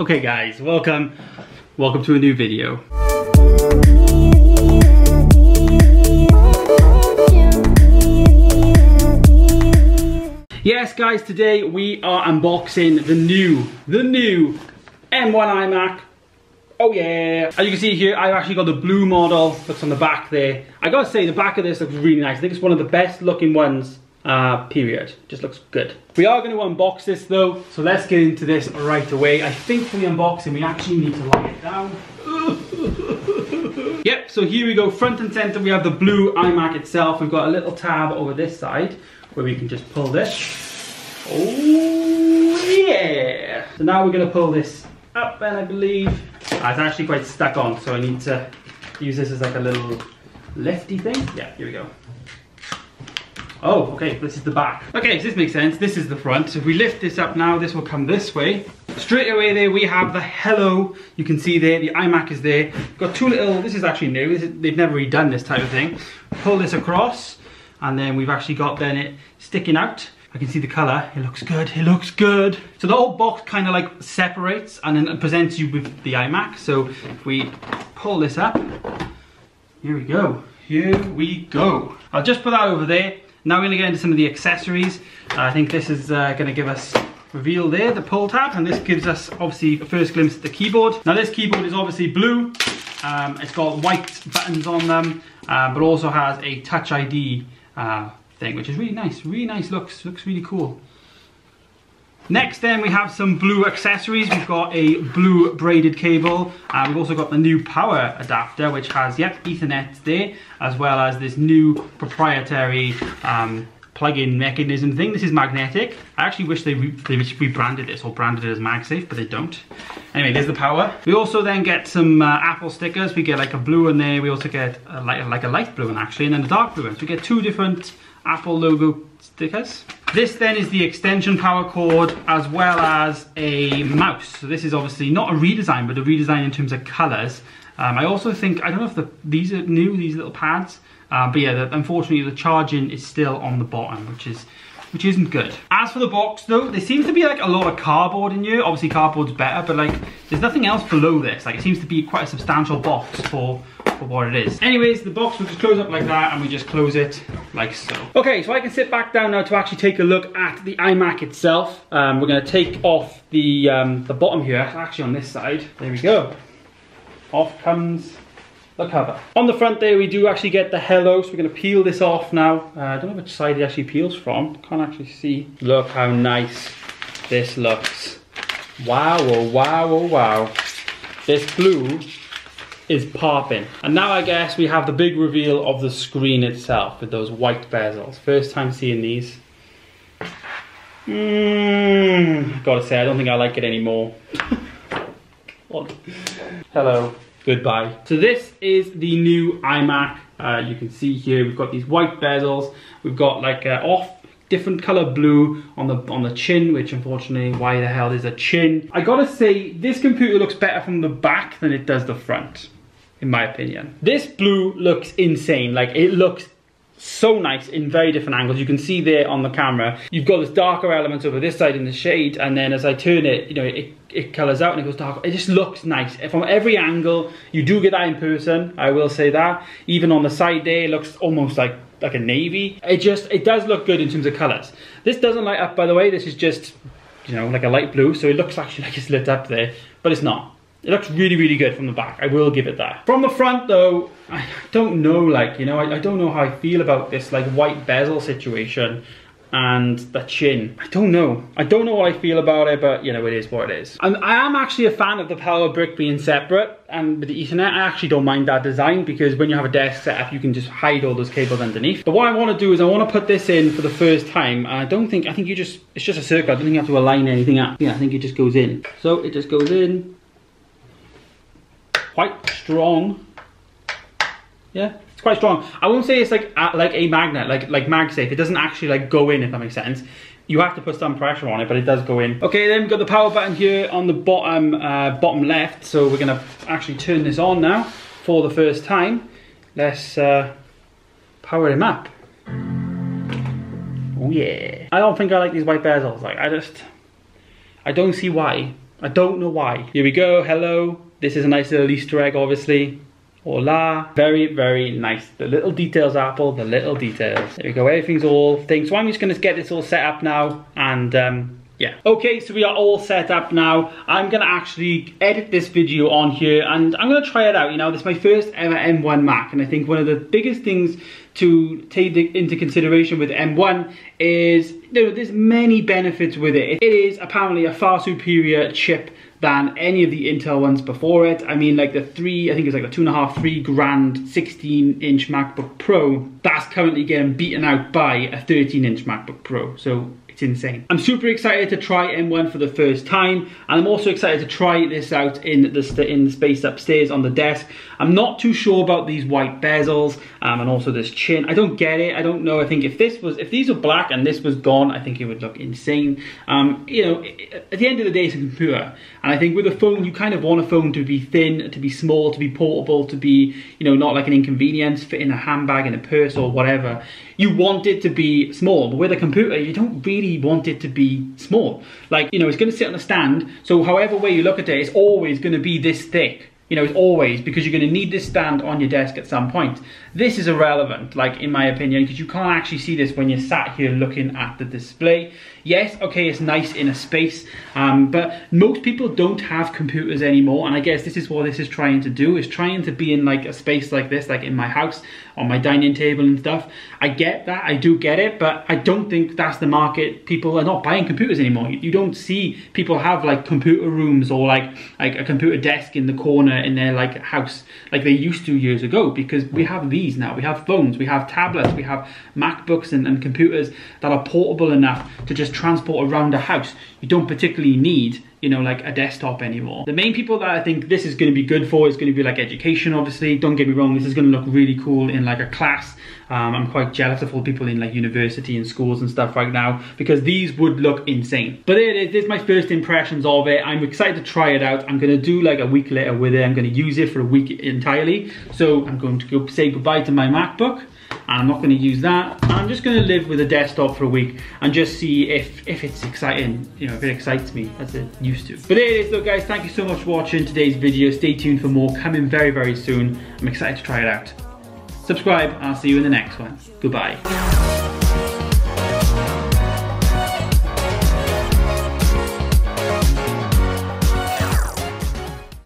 Okay guys, welcome to a new video. Yes guys, today we are unboxing the new M1 iMac. Oh yeah! As you can see here, I've actually got the blue model. Looks on the back there. I gotta say, the back of this looks really nice. I think it's one of the best looking ones, period. Just looks good. We are going to unbox this though, so let's get into this right away. I think for the unboxing, we actually need to lock it down. Yep, so here we go, front and center, we have the blue iMac itself. We've got a little tab over this side where we can just pull this. Oh yeah! So now we're going to pull this up, and I believe it's actually quite stuck on, so I need to use this as like a little lifty thing. Yeah, here we go. Oh, okay, this is the back. Okay, so this makes sense. This is the front. So if we lift this up now, this will come this way. Straight away there, we have the hello. You can see there, the iMac is there. We've got two little, this is actually new. They've never really done this type of thing. Pull this across, and then we've actually got then it sticking out. I can see the colour. It looks good. It looks good. So the whole box kind of like separates and then it presents you with the iMac. So if we pull this up, here we go. Here we go. I'll just put that over there. Now we're going to get into some of the accessories. I think this is going to give us reveal there, the pull tab, and this gives us obviously a first glimpse at the keyboard. Now this keyboard is obviously blue. It's got white buttons on them, but also has a Touch ID thing, which is really nice. Really nice, looks really cool. Next then we have some blue accessories. We've got a blue braided cable. We've also got the new power adapter, which has, yep, Ethernet there, as well as this new proprietary plug-in mechanism thing. This is magnetic. I actually wish they rebranded this or branded it as MagSafe, but they don't. Anyway, there's the power. We also then get some Apple stickers. We get like a blue one there. We also get like a light blue one actually, and then a dark blue one. So we get two different Apple logo stickers. This then is the extension power cord as well as a mouse. So this is obviously not a redesign, but a redesign in terms of colors. I also think, I don't know if these are new, these little pads, but yeah, unfortunately the charging is still on the bottom, which isn't good. As for the box though, there seems to be like a lot of cardboard in here. Obviously cardboard's better, but like there's nothing else below this. Like it seems to be quite a substantial box for what it is. Anyways, the box will just close up like that, and we just close it like so. Okay, so I can sit back down now to actually take a look at the iMac itself. We're gonna take off the bottom here, actually on this side. There we go. Off comes the cover. On the front there, we do actually get the hello, so we're gonna peel this off now. I don't know which side it actually peels from. Can't actually see. Look how nice this looks. Wow, oh wow, oh wow. This blue is popping. And now I guess we have the big reveal of the screen itself with those white bezels. First time seeing these. Gotta say, I don't think I like it anymore. Hello, goodbye. So this is the new iMac. You can see here we've got these white bezels. We've got like off different color blue on the chin, which unfortunately, why the hell is a chin? I gotta say, this computer looks better from the back than it does the front, in my opinion. This blue looks insane. Like it looks so nice in very different angles. You can see there on the camera, you've got this darker element over this side in the shade, and then as I turn it, you know, it colors out and it goes darker. It just looks nice. From every angle, you do get that in person, I will say that. Even on the side there, it looks almost like a navy. It does look good in terms of colors. This doesn't light up, by the way. This is just, you know, like a light blue, so it looks actually like it's lit up there, but it's not. It looks really, really good from the back. I will give it that. From the front though, I don't know, like, you know, I don't know how I feel about this like white bezel situation and the chin. I don't know. I don't know what I feel about it, but you know, it is what it is. And I am actually a fan of the power brick being separate, and with the Ethernet, I actually don't mind that design, because when you have a desk setup, you can just hide all those cables underneath. But what I want to do is I want to put this in for the first time. I think it's just a circle. I don't think you have to align anything up. Yeah, I think it just goes in. So it just goes in. Quite strong. Yeah, it's quite strong. I won't say it's like a magnet, like MagSafe. It doesn't actually like go in, if that makes sense. You have to put some pressure on it, but it does go in. Okay, then we've got the power button here on the bottom left. So we're gonna actually turn this on now for the first time. Let's power him up. Oh yeah. I don't think I like these white bezels. Like I don't see why. I don't know why. Here we go, hello. This is a nice little Easter egg, obviously. Hola. Very, very nice. The little details, Apple, the little details. There we go, everything's all things. So I'm just gonna get this all set up now and yeah. Okay, so we are all set up now. I'm gonna actually edit this video on here and I'm gonna try it out. You know, this is my first ever M1 Mac, and I think one of the biggest things to take into consideration with M1 is, you know, there's many benefits with it. It is apparently a far superior chip than any of the Intel ones before it. I mean, like the I think it's like a $2.5, $3 grand 16-inch MacBook Pro, that's currently getting beaten out by a 13-inch MacBook Pro. So it's insane. I'm super excited to try M1 for the first time, and I'm also excited to try this out in the space upstairs on the desk. I'm not too sure about these white bezels and also this chin. I don't get it. I don't know. I think if these were black and this was gone, I think it would look insane. You know, at the end of the day, it's a computer, and I think with a phone, you kind of want a phone to be thin, to be small, to be portable, to be, you know, not like an inconvenience, fit in a handbag, in a purse or whatever. You want it to be small, but with a computer, you don't really want it to be small. Like, you know, it's going to sit on a stand, so however way you look at it, it's always going to be this thick. You know, it's always, because you're going to need this stand on your desk at some point. This is irrelevant, like, in my opinion, because you can't actually see this when you're sat here looking at the display. Yes, okay, it's nice in a space, but most people don't have computers anymore, and I guess this is what this is trying to do, is trying to be in like a space like this, like in my house, on my dining table and stuff. I get that, I do get it, but I don't think that's the market. People are not buying computers anymore. You don't see people have like computer rooms or like a computer desk in the corner in their like house like they used to years ago, because we have these now. We have phones, we have tablets, we have MacBooks and computers that are portable enough to just transport around a house. You don't particularly need, you know, like a desktop anymore. The main people that I think this is going to be good for is going to be like education, obviously. Don't get me wrong, this is going to look really cool in like a class. I'm quite jealous of all people in like university and schools and stuff right now, because these would look insane. But there it is, this is my first impressions of it. I'm excited to try it out. I'm going to do like a week later with it. I'm going to use it for a week entirely. So I'm going to go say goodbye to my MacBook. I'm not going to use that. I'm just going to live with a desktop for a week and just see if it's exciting, you know, if it excites me as it used to. But there it is. Look guys, thank you so much for watching today's video. Stay tuned for more coming very, very soon. I'm excited to try it out. Subscribe, and I'll see you in the next one. Goodbye.